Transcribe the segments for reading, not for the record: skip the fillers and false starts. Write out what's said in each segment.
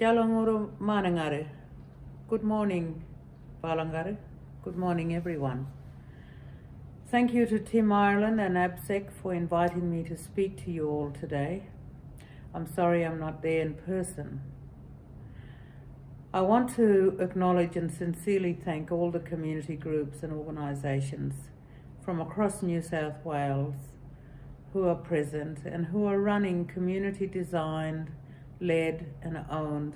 Jalanguru Manangare. Good morning, Palangare. Good morning, everyone. Thank you to Tim Ireland and AbSec for inviting me to speak to you all today. I'm sorry I'm not there in person. I want to acknowledge and sincerely thank all the community groups and organisations from across New South Wales who are present and who are running community-designed, led and owned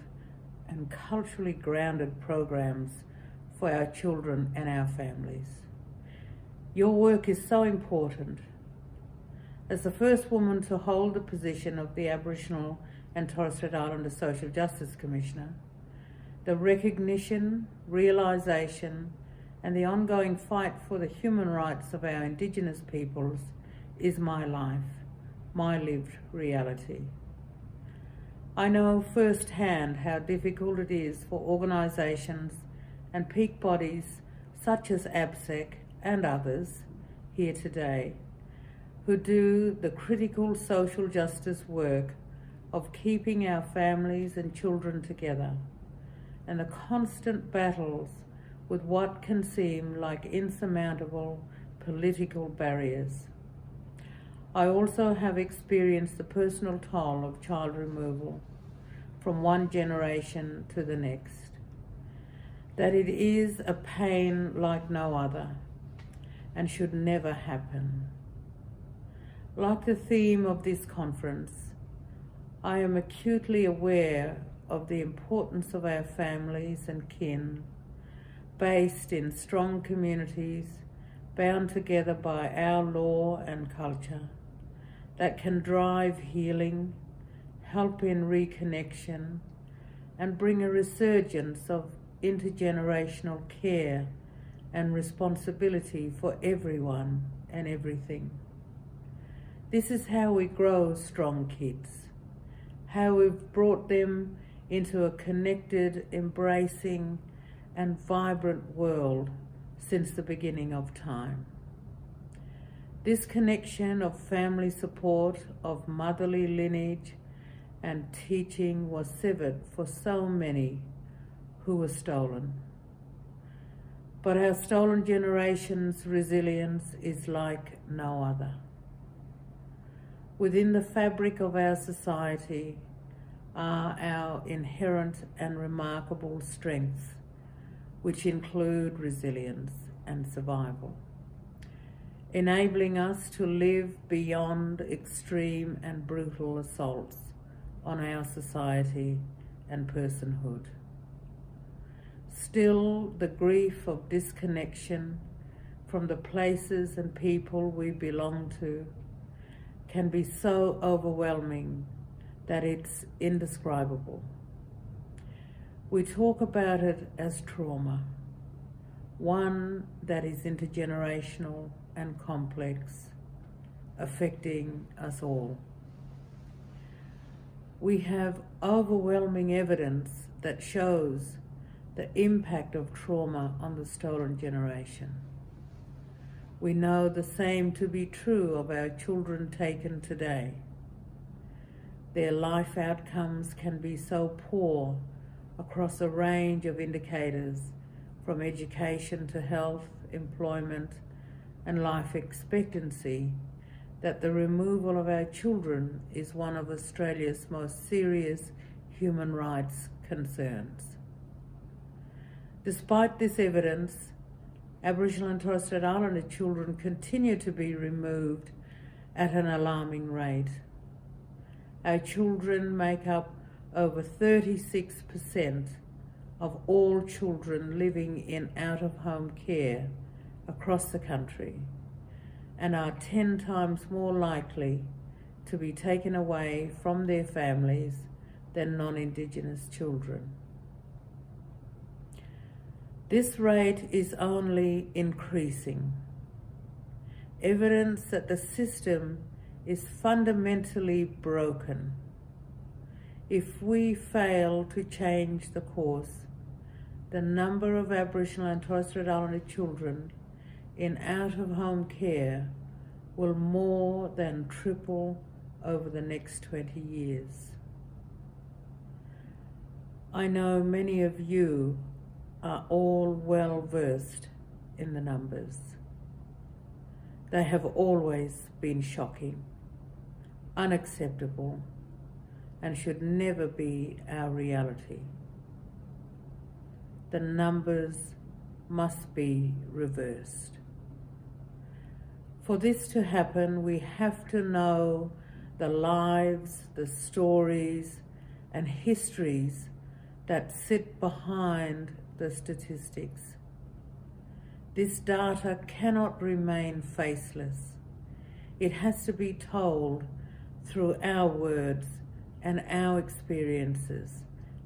and culturally grounded programs for our children and our families. Your work is so important. As the first woman to hold the position of the Aboriginal and Torres Strait Islander Social Justice Commissioner, the recognition, realisation and the ongoing fight for the human rights of our Indigenous peoples is my life, my lived reality. I know firsthand how difficult it is for organisations and peak bodies such as AbSec and others here today who do the critical social justice work of keeping our families and children together and the constant battles with what can seem like insurmountable political barriers. I also have experienced the personal toll of child removal from one generation to the next, that it is a pain like no other and should never happen. Like the theme of this conference, I am acutely aware of the importance of our families and kin, based in strong communities, bound together by our law and culture, that can drive healing, help in reconnection, and bring a resurgence of intergenerational care and responsibility for everyone and everything. This is how we grow strong kids, how we've brought them into a connected, embracing, and vibrant world since the beginning of time. This connection of family support, of motherly lineage and teaching was severed for so many who were stolen. But our stolen generation's resilience is like no other. Within the fabric of our society are our inherent and remarkable strengths, which include resilience and survival, enabling us to live beyond extreme and brutal assaults on our society and personhood. Still, the grief of disconnection from the places and people we belong to can be so overwhelming that it's indescribable. We talk about it as trauma, one that is intergenerational and complex, affecting us all. We have overwhelming evidence that shows the impact of trauma on the stolen generation. We know the same to be true of our children taken today. Their life outcomes can be so poor across a range of indicators, from education to health, employment, and life expectancy, that the removal of our children is one of Australia's most serious human rights concerns. Despite this evidence, Aboriginal and Torres Strait Islander children continue to be removed at an alarming rate. Our children make up over 36% of all children living in out-of-home care across the country and are 10 times more likely to be taken away from their families than non-Indigenous children. This rate is only increasing, evidence that the system is fundamentally broken. If we fail to change the course, the number of Aboriginal and Torres Strait Islander children in out-of-home care will more than triple over the next 20 years. I know many of you are all well versed in the numbers. They have always been shocking, unacceptable, and should never be our reality. The numbers must be reversed. For this to happen, we have to know the lives, the stories, and histories that sit behind the statistics. This data cannot remain faceless. It has to be told through our words and our experiences,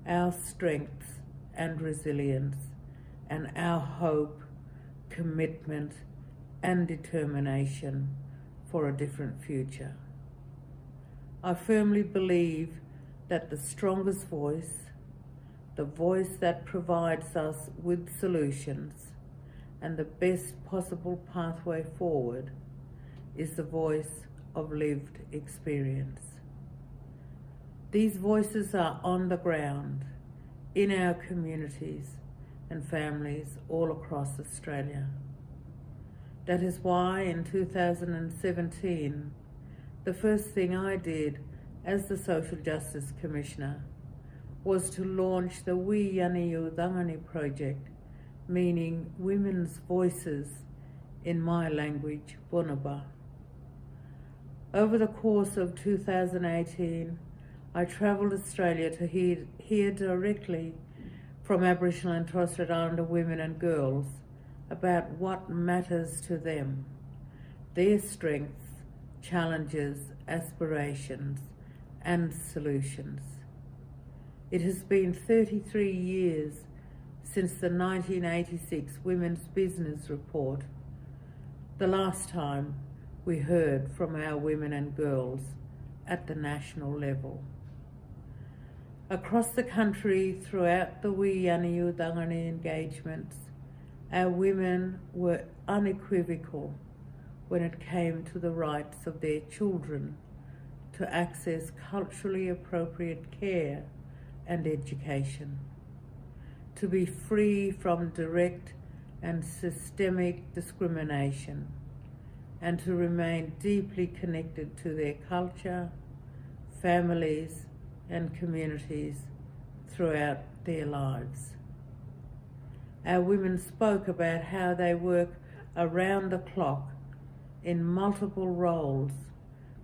our strengths and resilience, and our hope, commitment, and determination for a different future. I firmly believe that the strongest voice, the voice that provides us with solutions and the best possible pathway forward, is the voice of lived experience. These voices are on the ground, in our communities and families all across Australia. That is why in 2017, the first thing I did as the Social Justice Commissioner was to launch the Wi Yaniyu Dangani project, meaning women's voices in my language, Bunaba. Over the course of 2018, I travelled Australia to hear directly from Aboriginal and Torres Strait Islander women and girls about what matters to them, their strengths, challenges, aspirations, and solutions. It has been 33 years since the 1986 Women's Business Report, the last time we heard from our women and girls at the national level. Across the country, throughout the Wi Yaniyu Dangani engagements, our women were unequivocal when it came to the rights of their children to access culturally appropriate care and education, to be free from direct and systemic discrimination, and to remain deeply connected to their culture, families, and communities throughout their lives. Our women spoke about how they work around the clock in multiple roles,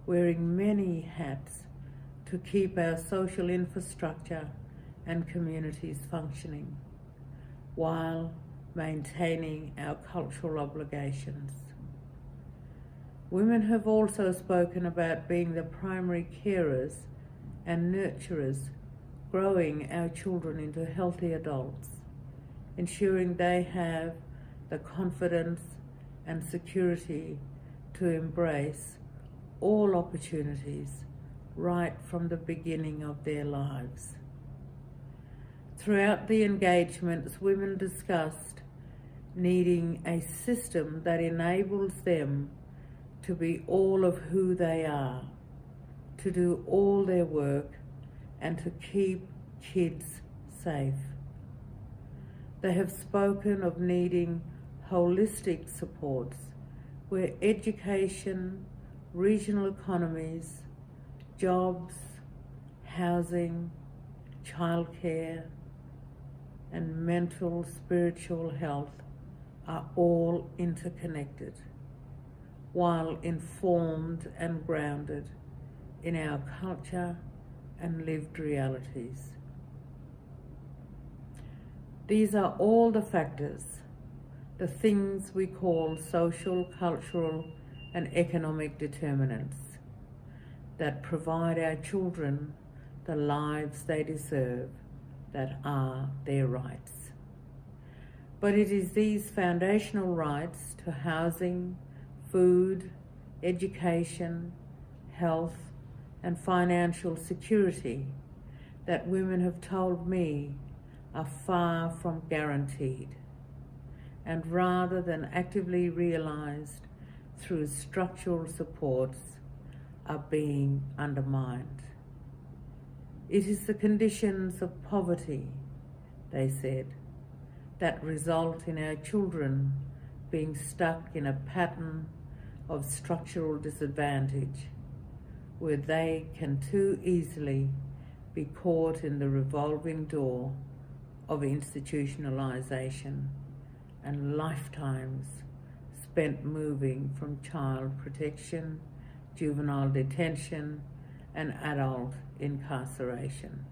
wearing many hats to keep our social infrastructure and communities functioning, while maintaining our cultural obligations. Women have also spoken about being the primary carers and nurturers, growing our children into healthy adults, ensuring they have the confidence and security to embrace all opportunities right from the beginning of their lives. Throughout the engagements, women discussed needing a system that enables them to be all of who they are, to do all their work, and to keep kids safe. They have spoken of needing holistic supports where education, regional economies, jobs, housing, childcare, and mental, spiritual health are all interconnected, while informed and grounded in our culture and lived realities. These are all the factors, the things we call social, cultural, and economic determinants that provide our children the lives they deserve, that are their rights. But it is these foundational rights to housing, food, education, health, and financial security that women have told me are far from guaranteed, and rather than actively realised through structural supports, are being undermined. It is the conditions of poverty, they said, that result in our children being stuck in a pattern of structural disadvantage where they can too easily be caught in the revolving door of institutionalization and lifetimes spent moving from child protection, juvenile detention, and adult incarceration.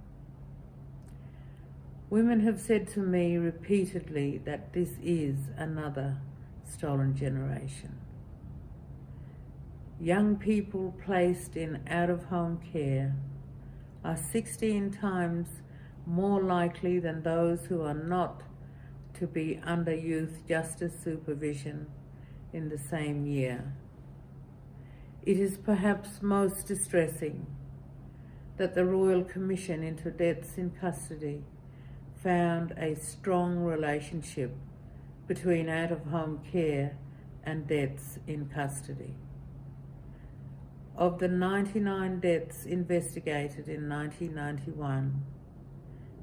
Women have said to me repeatedly that this is another stolen generation. Young people placed in out-of-home care are 16 times more likely than those who are not to be under youth justice supervision in the same year. It is perhaps most distressing that the Royal Commission into Deaths in Custody found a strong relationship between out-of-home care and deaths in custody. Of the 99 deaths investigated in 1991,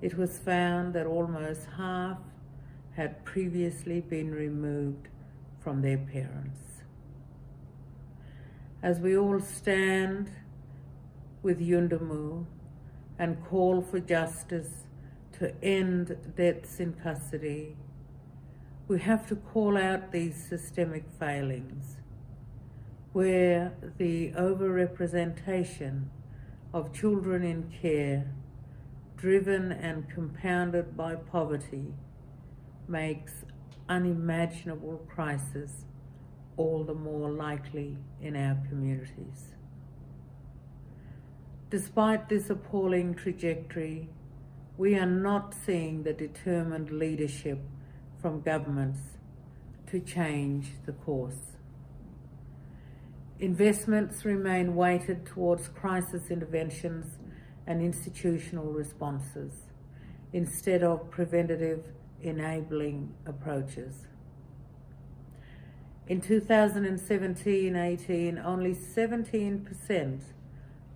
it was found that almost half had previously been removed from their parents. As we all stand with Yundamu and call for justice to end deaths in custody, we have to call out these systemic failings, where the overrepresentation of children in care, driven and compounded by poverty, makes unimaginable crisis all the more likely in our communities. Despite this appalling trajectory, we are not seeing the determined leadership from governments to change the course. Investments remain weighted towards crisis interventions and institutional responses, instead of preventative, enabling approaches. In 2017-18, only 17%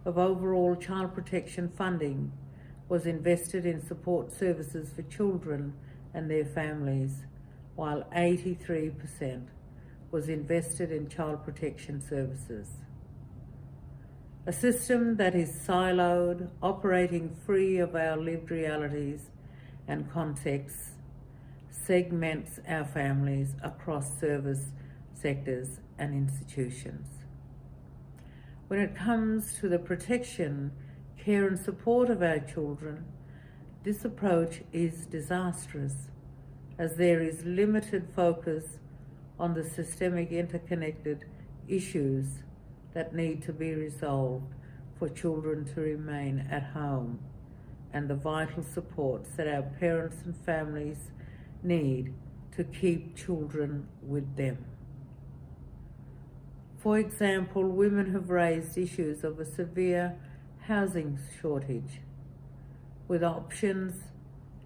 of overall child protection funding was invested in support services for children and their families, while 83% was invested in child protection services. A system that is siloed, operating free of our lived realities and contexts, segments our families across service sectors and institutions. When it comes to the protection, care and support of our children, this approach is disastrous, as there is limited focus on the systemic interconnected issues that need to be resolved for children to remain at home, and the vital supports that our parents and families need to keep children with them. For example, women have raised issues of a severe housing shortage. With options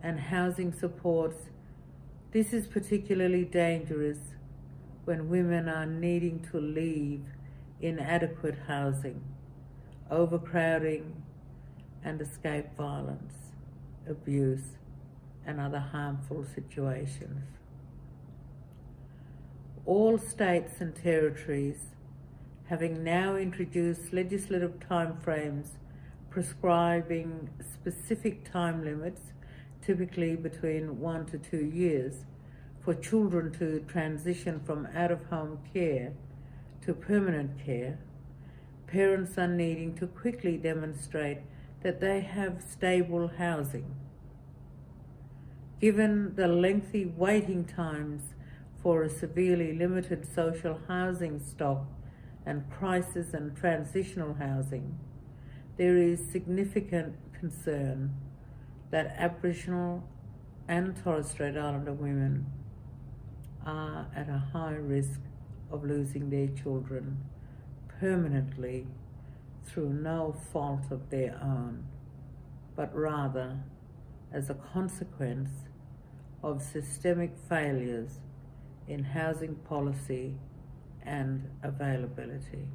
and housing supports, this is particularly dangerous when women are needing to leave inadequate housing, overcrowding, and escape violence, abuse, and other harmful situations. All states and territories, having now introduced legislative timeframes prescribing specific time limits, typically between 1 to 2 years, for children to transition from out-of-home care to permanent care, parents are needing to quickly demonstrate that they have stable housing. Given the lengthy waiting times for a severely limited social housing stock and crisis and transitional housing, there is significant concern that Aboriginal and Torres Strait Islander women are at a high risk of losing their children permanently through no fault of their own, but rather as a consequence of systemic failures in housing policy and availability.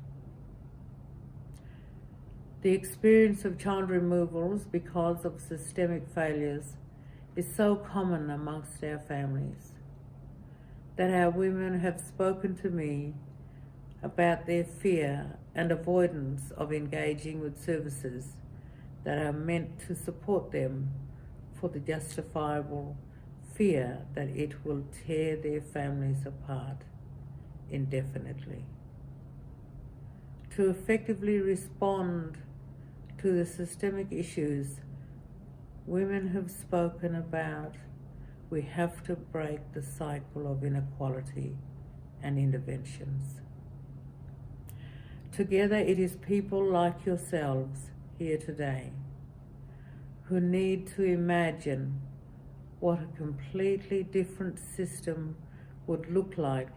The experience of child removals because of systemic failures is so common amongst our families that our women have spoken to me about their fear and avoidance of engaging with services that are meant to support them for the justifiable fear that it will tear their families apart indefinitely. To effectively respond to the systemic issues women have spoken about, we have to break the cycle of inequality and interventions. Together, it is people like yourselves here today who need to imagine what a completely different system would look like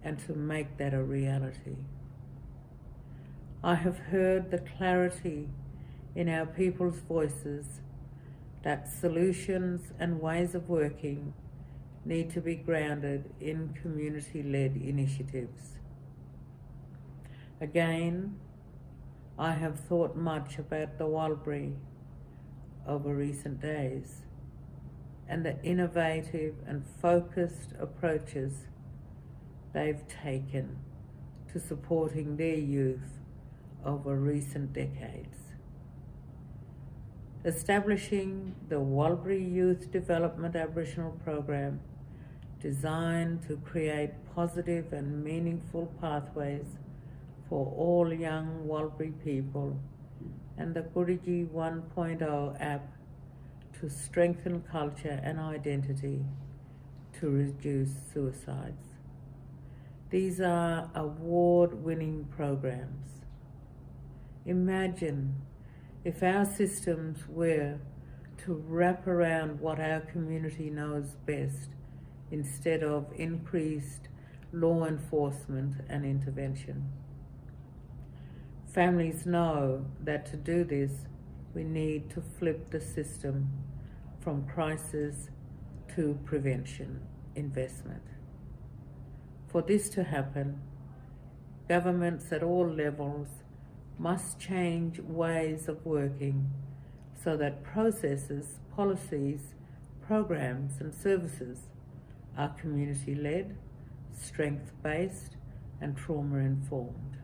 and to make that a reality. I have heard the clarity in our people's voices that solutions and ways of working need to be grounded in community-led initiatives. Again, I have thought much about the Walbri over recent days and the innovative and focused approaches they've taken to supporting their youth over recent decades. Establishing the Walbri Youth Development Aboriginal Program, designed to create positive and meaningful pathways for all young Walbri people, and the Gurigi 1.0 app to strengthen culture and identity to reduce suicides. These are award-winning programs. Imagine if our systems were to wrap around what our community knows best instead of increased law enforcement and intervention. Families know that to do this, we need to flip the system from crisis to prevention investment. For this to happen, governments at all levels must change ways of working so that processes, policies, programs and services are community-led, strength-based and trauma-informed.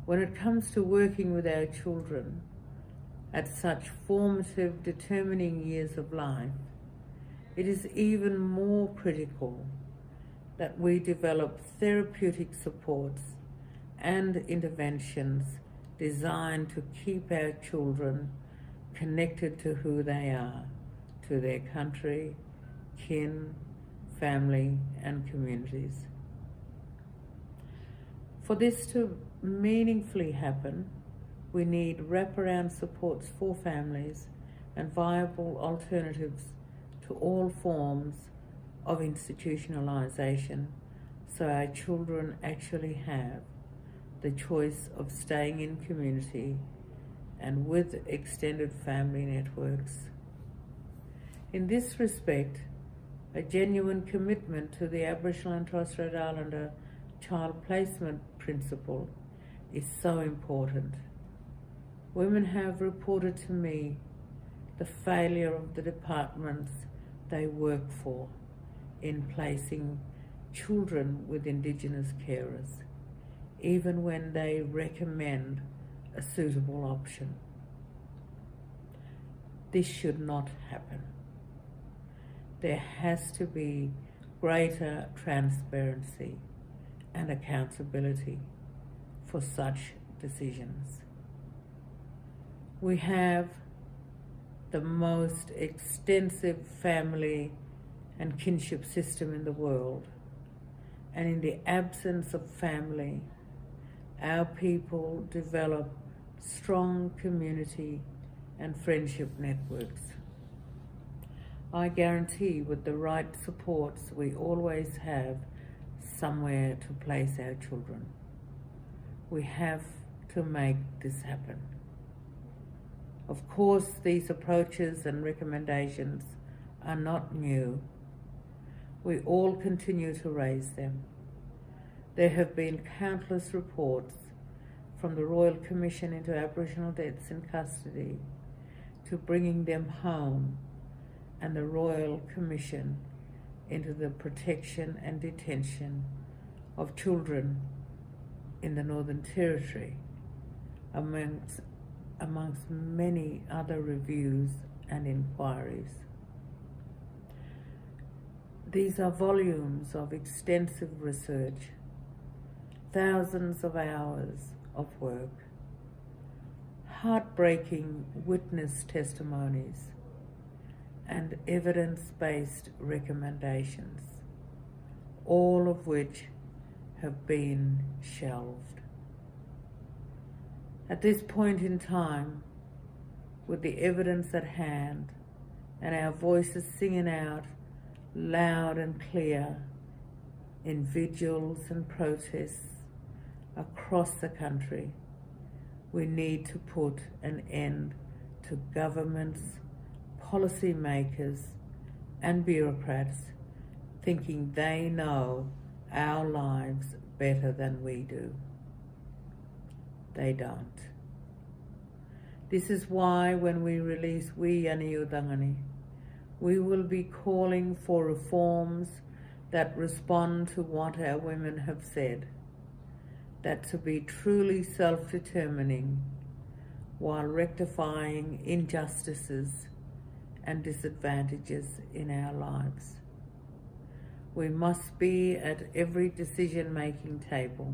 When it comes to working with our children at such formative, determining years of life, it is even more critical that we develop therapeutic supports and interventions designed to keep our children connected to who they are, to their country, kin, family, and communities. For this to meaningfully happen, we need wraparound supports for families and viable alternatives to all forms of institutionalization, so our children actually have the choice of staying in community and with extended family networks. In this respect, a genuine commitment to the Aboriginal and Torres Strait Islander child placement principle is so important. Women have reported to me the failure of the departments they work for in placing children with Indigenous carers, even when they recommend a suitable option. This should not happen. There has to be greater transparency and accountability for such decisions. We have the most extensive family and kinship system in the world, and in the absence of family, our people develop strong community and friendship networks. I guarantee with the right supports, we always have somewhere to place our children. We have to make this happen. Of course, these approaches and recommendations are not new. We all continue to raise them. There have been countless reports from the Royal Commission into Aboriginal Deaths in Custody to bringing them home, and the Royal Commission into the protection and detention of children in the Northern Territory, amongst many other reviews and inquiries. These are volumes of extensive research, thousands of hours of work, heartbreaking witness testimonies, and evidence-based recommendations, all of which have been shelved. At this point in time, with the evidence at hand and our voices singing out loud and clear in vigils and protests across the country, we need to put an end to governments, policymakers, and bureaucrats thinking they know our lives better than we do. They don't. This is why when we release We Yaniudangani, we will be calling for reforms that respond to what our women have said, that to be truly self-determining while rectifying injustices and disadvantages in our lives. We must be at every decision-making table,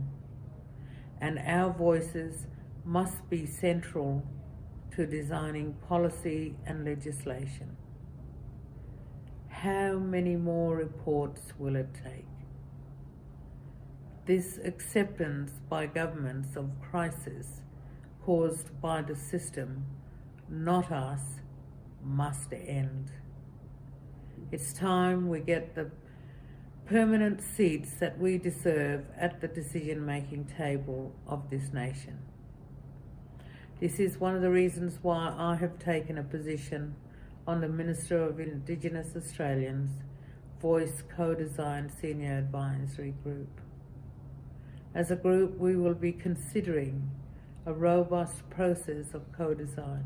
and our voices must be central to designing policy and legislation. How many more reports will it take? This acceptance by governments of crisis caused by the system, not us, must end. It's time we get the permanent seats that we deserve at the decision-making table of this nation. This is one of the reasons why I have taken a position on the Minister of Indigenous Australians Voice Co-Design Senior Advisory Group. As a group, we will be considering a robust process of co-design.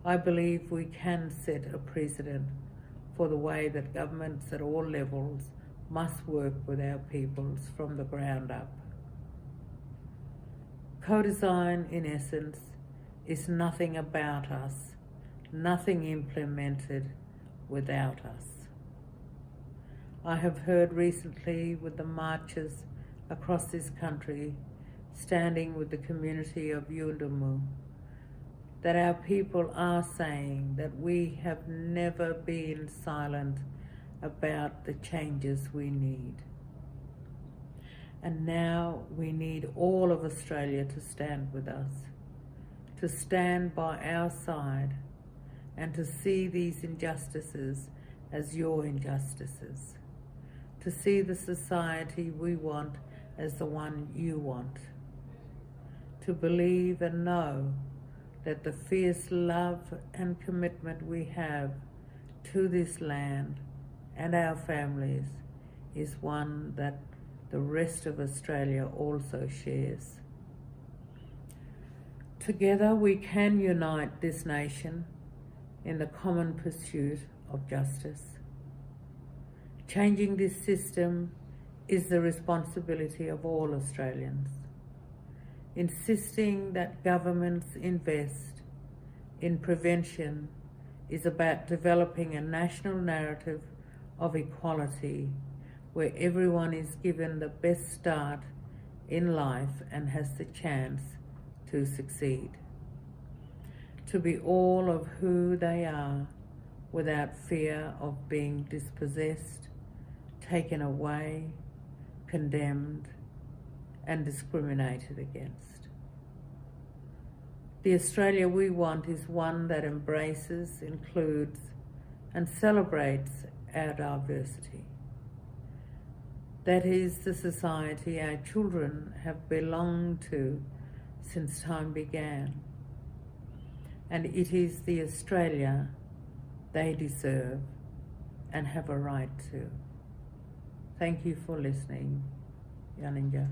I believe we can set a precedent for the way that governments at all levels must work with our peoples from the ground up. Co-design, in essence, is nothing about us, nothing implemented without us. I have heard recently with the marches across this country, standing with the community of Yuendumu, that our people are saying that we have never been silent about the changes we need. And now we need all of Australia to stand with us, to stand by our side, and to see these injustices as your injustices, to see the society we want as the one you want, to believe and know that the fierce love and commitment we have to this land and our families is one that the rest of Australia also shares. Together we can unite this nation in the common pursuit of justice. Changing this system is the responsibility of all Australians. Insisting that governments invest in prevention is about developing a national narrative of equality where everyone is given the best start in life and has the chance to succeed, to be all of who they are without fear of being dispossessed, taken away, condemned, and discriminated against. The Australia we want is one that embraces, includes, and celebrates our diversity. That is the society our children have belonged to since time began, and it is the Australia they deserve and have a right to. Thank you for listening. Yaninga.